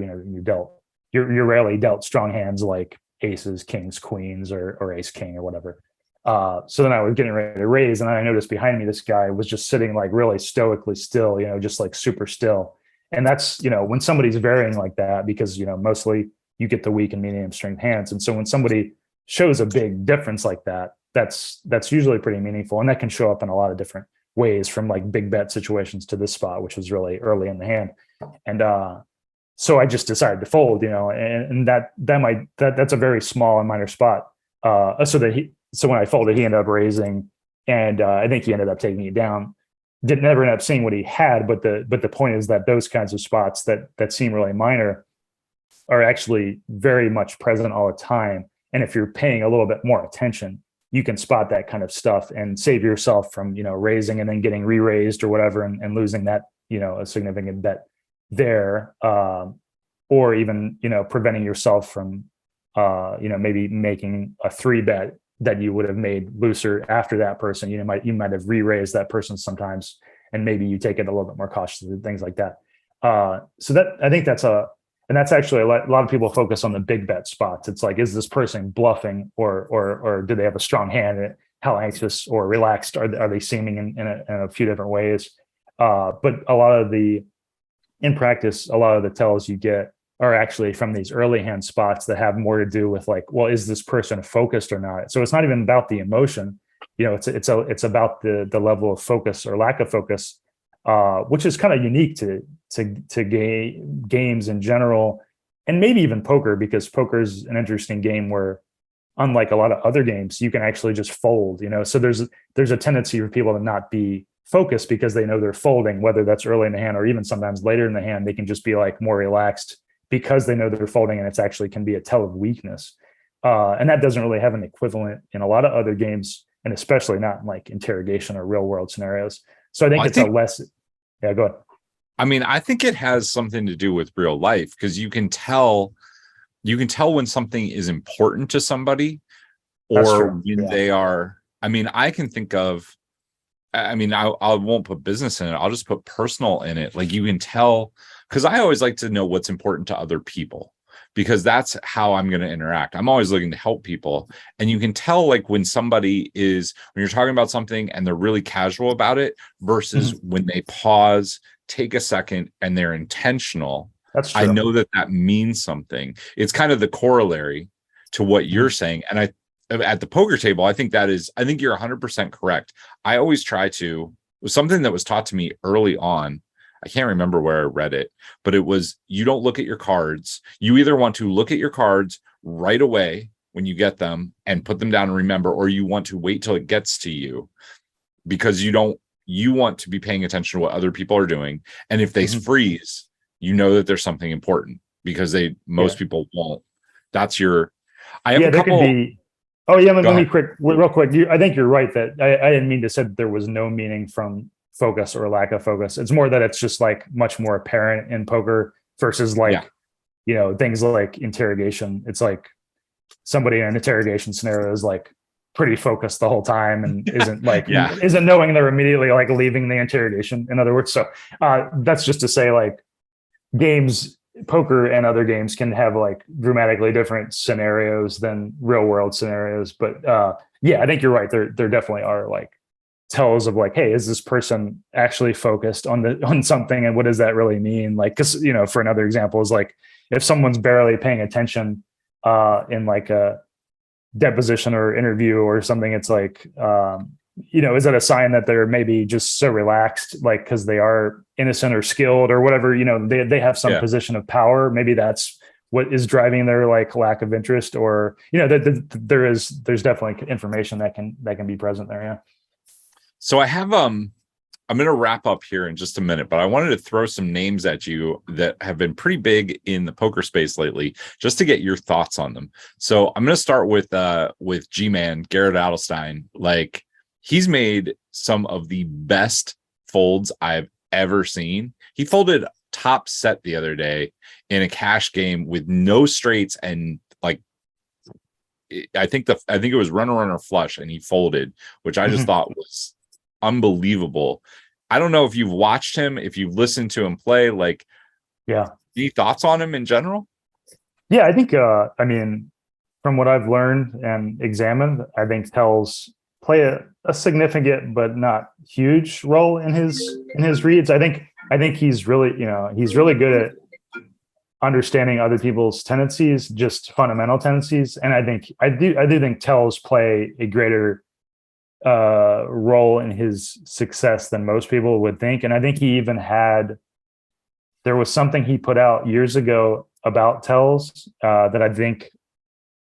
You're rarely dealt strong hands like aces, kings, queens, or ace king or whatever. So then I was getting ready to raise, and I noticed behind me this guy was just sitting like really stoically still, just like super still. And that's, when somebody's varying like that, because mostly you get the weak and medium strength hands, and so when somebody shows a big difference like that, that's usually pretty meaningful, and that can show up in a lot of different ways, from like big bet situations to this spot, which was really early in the hand. And so I just decided to fold, and that's a very small and minor spot. So when I folded, he ended up raising, and I think he ended up taking it down. Didn't ever end up seeing what he had, but the point is that those kinds of spots that seem really minor are actually very much present all the time. And if you're paying a little bit more attention, you can spot that kind of stuff and save yourself from, raising and then getting re-raised or whatever, and losing that, a significant bet there, or even, preventing yourself from, maybe making a 3-bet that you would have made looser after that person. You might have re-raised that person sometimes, and maybe you take it a little bit more cautiously, things like that. So that, I think and that's actually a lot of people focus on the big bet spots. It's like, is this person bluffing, or do they have a strong hand? How anxious or relaxed are they seeming in a few different ways? But in practice, a lot of the tells you get are actually from these early hand spots that have more to do with like, well, is this person focused or not? So it's not even about the emotion, it's about the level of focus or lack of focus, which is kind of unique to games in general, and maybe even poker, because poker is an interesting game where, unlike a lot of other games, you can actually just fold. So there's a tendency for people to not be focused because they know they're folding, whether that's early in the hand or even sometimes later in the hand. They can just be like more relaxed because they know they're folding, and it's actually can be a tell of weakness. And that doesn't really have an equivalent in a lot of other games, and especially not in like interrogation or real world scenarios. So I think yeah, go ahead. I mean, I think it has something to do with real life, because you can tell when something is important to somebody, or when they are. I mean, I can think of, I won't put business in it. I'll just put personal in it. Like, you can tell, because I always like to know what's important to other people, because that's how I'm going to interact. I'm always looking to help people. And you can tell, like, when somebody is, when you're talking about something and they're really casual about it versus when they pause, take a second, and they're intentional. That's true. I know that means something. It's kind of the corollary to what you're saying. And at the poker table, I think you're 100% correct. I always try to, it was something that was taught to me early on. I can't remember where I read it, but it was, you don't look at your cards. You either want to look at your cards right away when you get them and put them down and remember, or you want to wait till it gets to you, because you want to be paying attention to what other people are doing. And if they freeze, you know that there's something important, because most people won't. That's your, I have a couple. Let me real quick. I think you're right that I didn't mean to say that there was no meaning from focus or lack of focus. It's more that it's just like much more apparent in poker versus things like interrogation. It's like, somebody in an interrogation scenario is like pretty focused the whole time and isn't like Yeah. isn't knowing they're immediately like leaving the interrogation, in other words. So that's just to say, like, games, poker and other games can have like dramatically different scenarios than real world scenarios. But yeah, I think you're right. There definitely are like tells of like, hey, is this person actually focused on something, and what does that really mean? Like, because, you know, for another example is like, if someone's barely paying attention in like a deposition or interview or something, it's like, you know, is that a sign that they're maybe just so relaxed, like because they are innocent or skilled or whatever, you know, they have some position of power, maybe that's what is driving their like lack of interest, or, you know, there's definitely information that can be present there. Yeah. So I have I'm going to wrap up here in just a minute, but I wanted to throw some names at you that have been pretty big in the poker space lately, just to get your thoughts on them. So I'm going to start with G-Man, Garrett Adelstein. Like, he's made some of the best folds I've ever seen. He folded top set the other day in a cash game with no straights, and like, I think it was runner flush, and he folded, which I just thought was unbelievable. I don't know if you've watched him, if you've listened to him play, like, Yeah. any thoughts on him in general? Yeah, I think I mean, from what I've learned and examined, I think tells play a significant but not huge role in his reads. I think he's really, you know, he's really good at understanding other people's tendencies, just fundamental tendencies. And I do think tells play a greater role in his success than most people would think. And I think there was something he put out years ago about tells that I think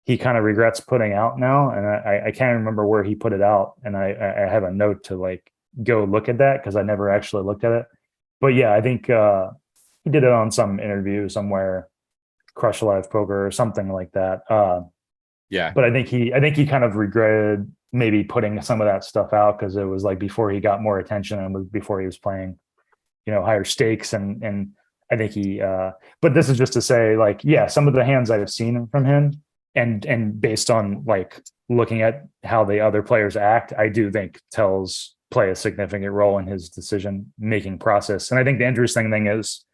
he kind of regrets putting out now. And I can't remember where he put it out. And I have a note to like go look at that, because I never actually looked at it. But yeah, I think he did it on some interview somewhere, Crush Live Poker or something like that. Yeah. But I think he kind of regretted maybe putting some of that stuff out, because it was like before he got more attention and before he was playing, you know, higher stakes. And I think but this is just to say, like, yeah, some of the hands I've seen from him, and based on like looking at how the other players act, I do think tells play a significant role in his decision making process. And I think the interesting thing is,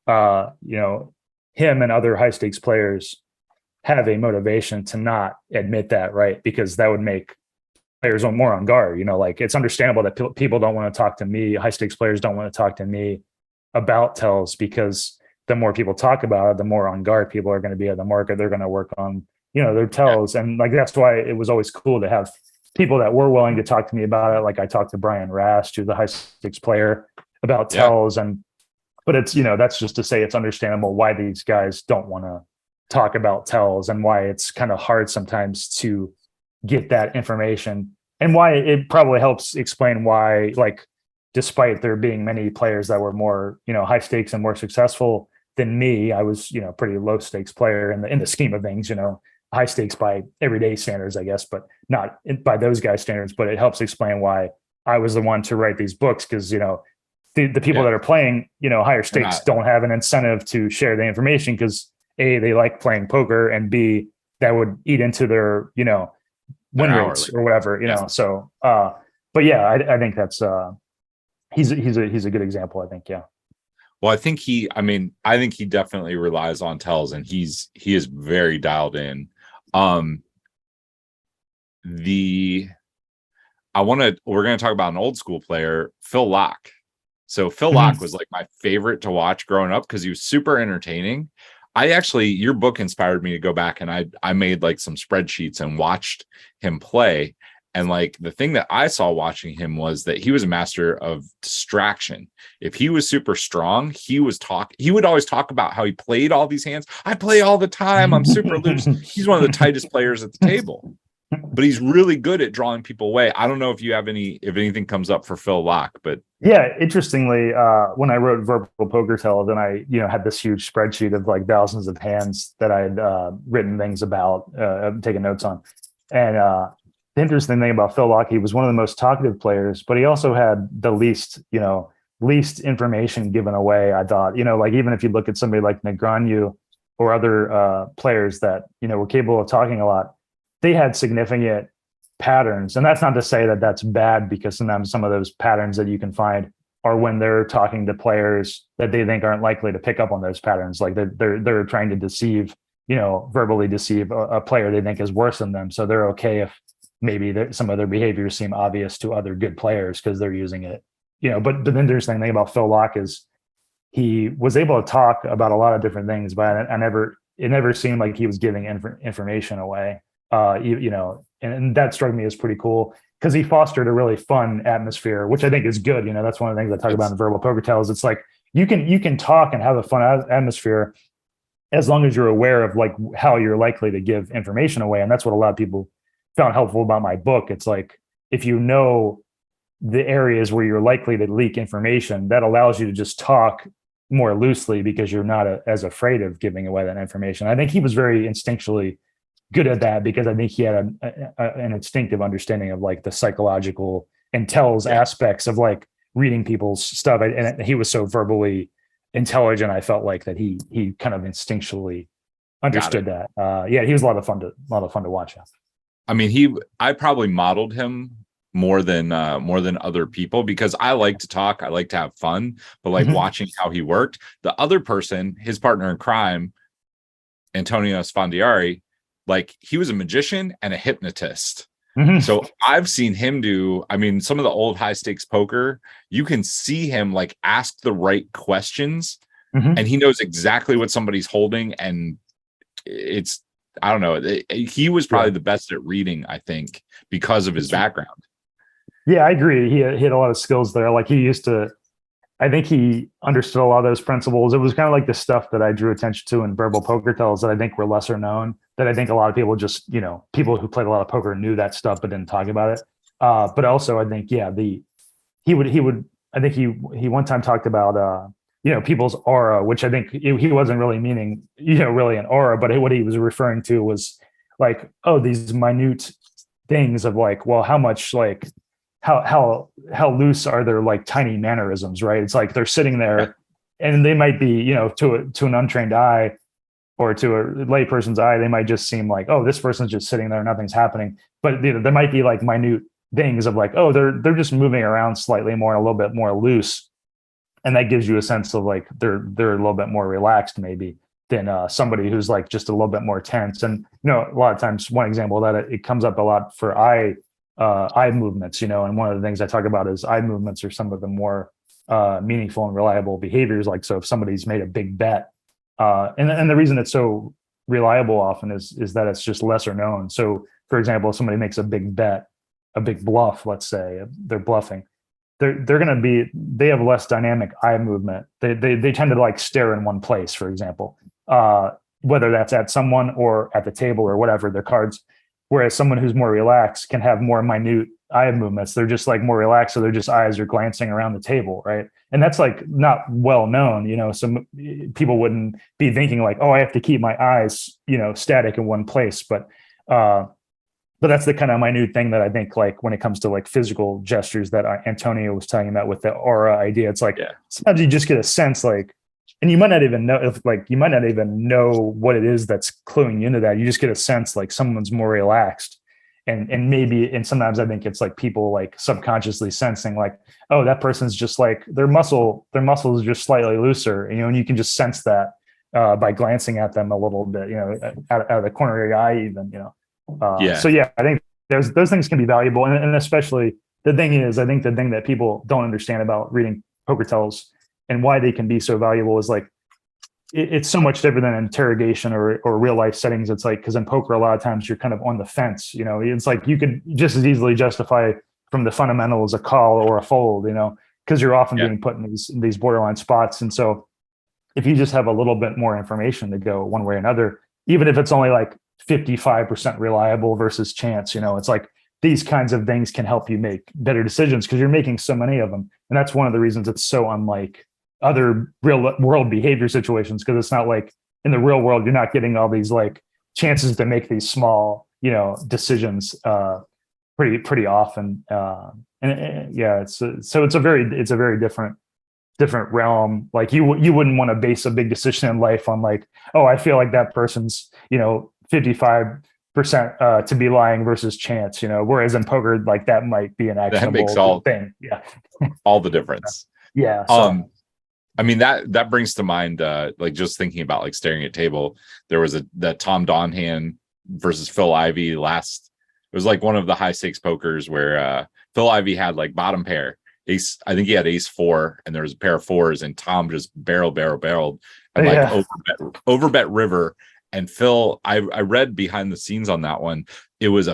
you know, him and other high stakes players have a motivation to not admit that, right? Because that would make players more on guard. You know, like, it's understandable that people don't want to talk to me. High stakes players don't want to talk to me about tells, because the more people talk about it, the more on guard people are going to be at the market. They're going to work on, you know, their tells. And like, that's why it was always cool to have people that were willing to talk to me about it. Like, I talked to Brian Rast, who's the high stakes player, about tells. But it's, you know, that's just to say it's understandable why these guys don't want to talk about tells, and why it's kind of hard sometimes to get that information, and why it probably helps explain why, like, despite there being many players that were more, you know, high stakes and more successful than me, I was, you know, pretty low stakes player in the scheme of things, you know, high stakes by everyday standards, I guess, but not by those guys' standards. But it helps explain why I was the one to write these books, because, you know, the people that are playing, you know, higher stakes don't have an incentive to share the information, because A, they like playing poker, and B, that would eat into their, you know, win rates or whatever, you know. So but yeah, I think that's he's a good example, I think. Yeah. Well, I think he definitely relies on tells, and he is very dialed in. We're going to talk about an old school player, Phil Locke. So Phil Locke was like my favorite to watch growing up, because he was super entertaining. Your book inspired me to go back, and I made like some spreadsheets and watched him play. And like, the thing that I saw watching him was that he was a master of distraction. If he was super strong, he would always talk about how he played all these hands. I play all the time. I'm super loose. He's one of the tightest players at the table, but he's really good at drawing people away. I don't know if you have if anything comes up for Phil Locke, but yeah, interestingly, when I wrote Verbal Poker Tell, then I, you know, had this huge spreadsheet of like thousands of hands that I had written things about, taken notes on. And the interesting thing about Phil Locke, he was one of the most talkative players, but he also had the least information given away. I thought, you know, like, even if you look at somebody like Negreanu, or other players that, were capable of talking a lot, they had significant patterns. And that's not to say that that's bad, because sometimes some of those patterns that you can find are when they're talking to players that they think aren't likely to pick up on those patterns. Like they're trying to deceive, verbally deceive a player they think is worse than them. So they're okay if maybe some of their behaviors seem obvious to other good players because they're using it. But the interesting thing about Phil Locke is he was able to talk about a lot of different things, but it never seemed like he was giving information away. And that struck me as pretty cool, because he fostered a really fun atmosphere, which I think is good. That's one of the things I talk about in Verbal Poker Tells. It's like you can talk and have a fun atmosphere as long as you're aware of like how you're likely to give information away. And that's what a lot of people found helpful about my book. It's like, if you know the areas where you're likely to leak information, that allows you to just talk more loosely because you're not as afraid of giving away that information. I think he was very instinctually good at that, because I think he had an instinctive understanding of like the psychological and tells aspects of like reading people's stuff. And he was so verbally intelligent. I felt like that he kind of instinctually understood that. He was a lot of fun to watch. I mean, I probably modeled him more than other people, because I like to talk, I like to have fun, but like watching how he worked. The other person, his partner in crime, Antonio Sfondiari, like he was a magician and a hypnotist. So I've seen him do, I mean, some of the old high stakes poker, you can see him like ask the right questions and he knows exactly what somebody's holding. And I don't know, he was probably the best at reading, I think, because of his background. Yeah, I agree. He had a lot of skills there. Like I think he understood a lot of those principles. It was kind of like the stuff that I drew attention to in Verbal Poker Tells that I think were lesser known, that I think a lot of people just, people who played a lot of poker knew that stuff, but didn't talk about it. But also I think, he one time talked about, people's aura, which I think he wasn't really meaning, really an aura, but what he was referring to was like, oh, these minute things of like, well, how much like, how loose are their like tiny mannerisms, right? It's like they're sitting there and they might be, to an untrained eye or to a lay person's eye, they might just seem like, oh, this person's just sitting there, nothing's happening. But there might be like minute things of like, oh, they're just moving around slightly more, a little bit more loose. And that gives you a sense of like they're a little bit more relaxed maybe than somebody who's like just a little bit more tense. And a lot of times, one example that it comes up a lot for eye movements, and one of the things I talk about is eye movements are some of the more meaningful and reliable behaviors. Like, so if somebody's made a big bet, and the reason it's so reliable often is that it's just lesser known. So for example, if somebody makes a big bet, a big bluff, let's say they're bluffing, they have less dynamic eye movement. They tend to like stare in one place, for example, whether that's at someone or at the table or whatever, their cards. Whereas someone who's more relaxed can have more minute eye movements. They're just like more relaxed. So their just eyes are glancing around the table. Right. And that's like not well known, some people wouldn't be thinking like, oh, I have to keep my eyes, static in one place. But that's the kind of minute thing that I think, like when it comes to like physical gestures that Antonio was talking about with the aura idea, it's like sometimes you just get a sense like, and you might not even know what it is that's cluing you into that. You just get a sense like someone's more relaxed, and sometimes I think it's like people like subconsciously sensing like, oh, that person's just like their muscles are just slightly looser, and you can just sense that by glancing at them a little bit, out of the corner of your eye even, So I think those things can be valuable, and especially I think the thing that people don't understand about reading poker tells and why they can be so valuable is like it's so much different than interrogation or real life settings. It's like, because in poker a lot of times you're kind of on the fence, it's like you could just as easily justify from the fundamentals a call or a fold, because you're often being put in these borderline spots. And so if you just have a little bit more information to go one way or another, even if it's only like 55% reliable versus chance, it's like these kinds of things can help you make better decisions because you're making so many of them. And that's one of the reasons it's so unlike other real world behavior situations, because it's not like in the real world, you're not getting all these like chances to make these small, decisions pretty often. It's a very different different realm. Like you wouldn't want to base a big decision in life on like, oh, I feel like that person's 55% to be lying versus chance. Whereas in poker, like that might be an That makes actionable thing. Yeah, all the difference. yeah. So I mean, that brings to mind, like just thinking about like staring at table. There was that Tom Donhan versus Phil Ivey last. It was like one of the high stakes pokers where Phil Ivey had like bottom pair ace. I think he had ace four, and there was a pair of fours, and Tom just barreled, and like yeah, overbet river. And Phil, I read behind the scenes on that one. It was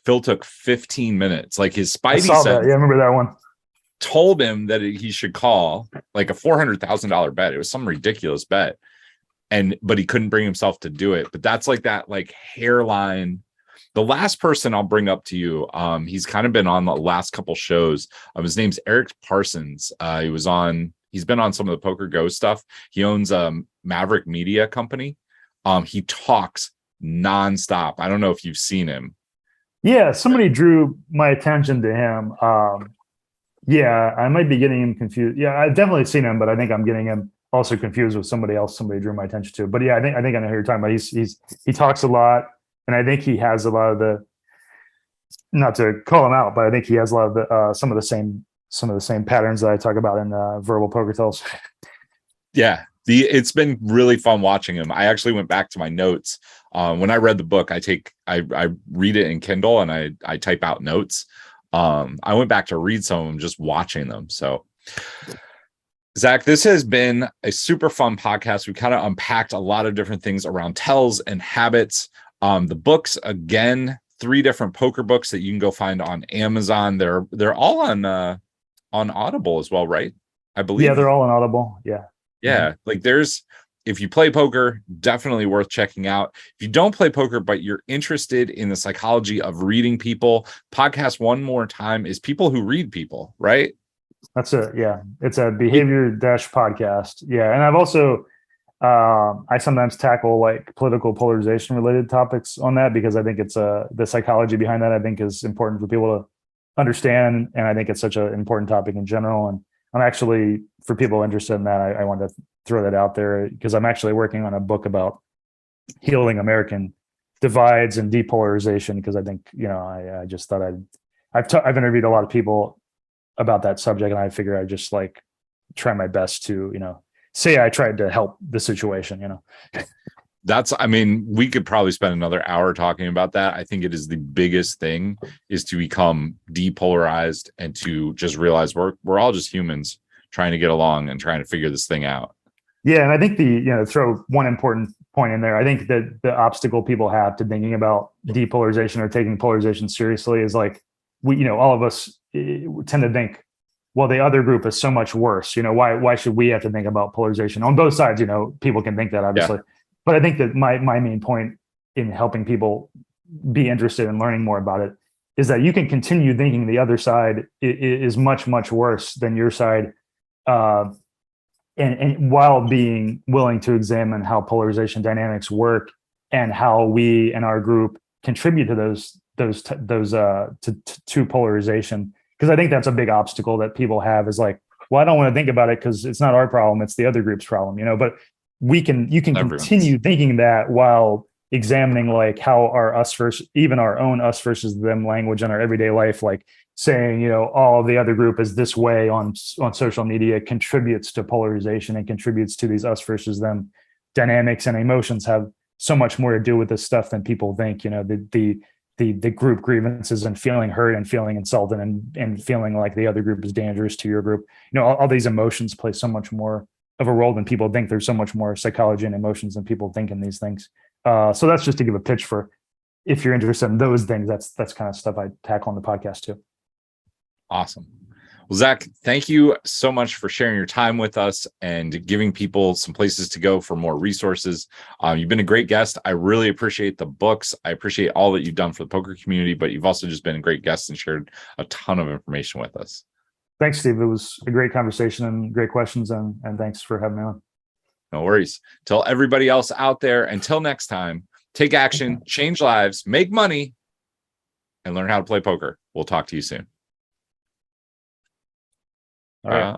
Phil took 15 minutes. Like his I spidey saw that. sense Yeah, I remember that one. told him that he should call like a $400,000 bet. It was some ridiculous bet. But he couldn't bring himself to do it. But that's like that like hairline. The last person I'll bring up to you, he's kind of been on the last couple shows. His name's Eric Parsons. He's been on some of the Poker Go stuff. He owns Maverick Media Company. He talks nonstop. I don't know if you've seen him. Yeah, somebody drew my attention to him. Yeah, I might be getting him confused. Yeah, I've definitely seen him, but I think I'm getting him also confused with somebody else. Somebody drew my attention to. But yeah, I think I know who you're talking about. He talks a lot, and I think he has a lot of the, not to call him out, but I think he has a lot of the some of the same patterns that I talk about in Verbal Poker Tells. Yeah, it's been really fun watching him. I actually went back to my notes. When I read the book, I read it in Kindle and I type out notes. I went back to read some of them just watching them. So Zach, this has been a super fun podcast. We kind of unpacked a lot of different things around tells and habits. The books, again, 3 different poker books that you can go find on Amazon. They're all on Audible as well, right? I believe. Yeah, they're all on Audible. Yeah. Yeah, like if you play poker, definitely worth checking out. If you don't play poker, but you're interested in the psychology of reading people, podcast one more time is People Who Read People, right? That's it. Yeah. It's a behavior dash podcast. Yeah. And I've also, I sometimes tackle like political polarization related topics on that because I think it's the psychology behind that I think is important for people to understand. And I think it's such an important topic in general. And I'm actually, for people interested in that, I wanted to throw that out there because I'm actually working on a book about healing American divides and depolarization because I think, I just thought I've interviewed a lot of people about that subject, and I figure I just like try my best to, say I tried to help the situation, we could probably spend another hour talking about that. I think it is the biggest thing is to become depolarized and to just realize we're all just humans trying to get along and trying to figure this thing out. Yeah. And I think throw one important point in there. I think that the obstacle people have to thinking about depolarization or taking polarization seriously is like, all of us tend to think, well, the other group is so much worse. Why should we have to think about polarization on both sides? People can think that obviously, but I think that my main point in helping people be interested in learning more about it is that you can continue thinking the other side is much, much worse than your side. And while being willing to examine how polarization dynamics work and how we and our group contribute to to polarization, because I think that's a big obstacle that people have is like, well, I don't want to think about it because it's not our problem, it's the other group's problem, But you can continue thinking that while examining like how our own us versus them language in our everyday life, like saying, all of the other group is this way on social media contributes to polarization and contributes to these us versus them dynamics, and emotions have so much more to do with this stuff than people think. The group grievances and feeling hurt and feeling insulted and feeling like the other group is dangerous to your group. All these emotions play so much more of a role than people think. There's so much more psychology and emotions than people think in these things. So that's just to give a pitch for, if you're interested in those things, that's kind of stuff I tackle on the podcast too. Awesome. Well, Zach, thank you so much for sharing your time with us and giving people some places to go for more resources. You've been a great guest. I really appreciate the books. I appreciate all that you've done for the poker community, but you've also just been a great guest and shared a ton of information with us. Thanks, Steve. It was a great conversation and great questions, and thanks for having me on. No worries. Tell everybody else out there, until next time, take action, change lives, make money, and learn how to play poker. We'll talk to you soon. All right.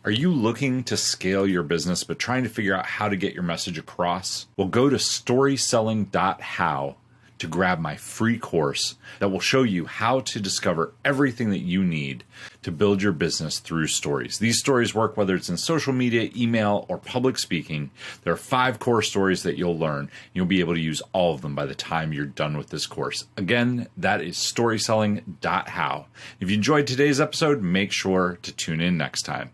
Are you looking to scale your business but trying to figure out how to get your message across? Well, go to storyselling.how to grab my free course that will show you how to discover everything that you need to build your business through stories. These stories work whether it's in social media, email, or public speaking. There are 5 core stories that you'll learn. You'll be able to use all of them by the time you're done with this course. Again, that is storyselling.how. If you enjoyed today's episode, make sure to tune in next time.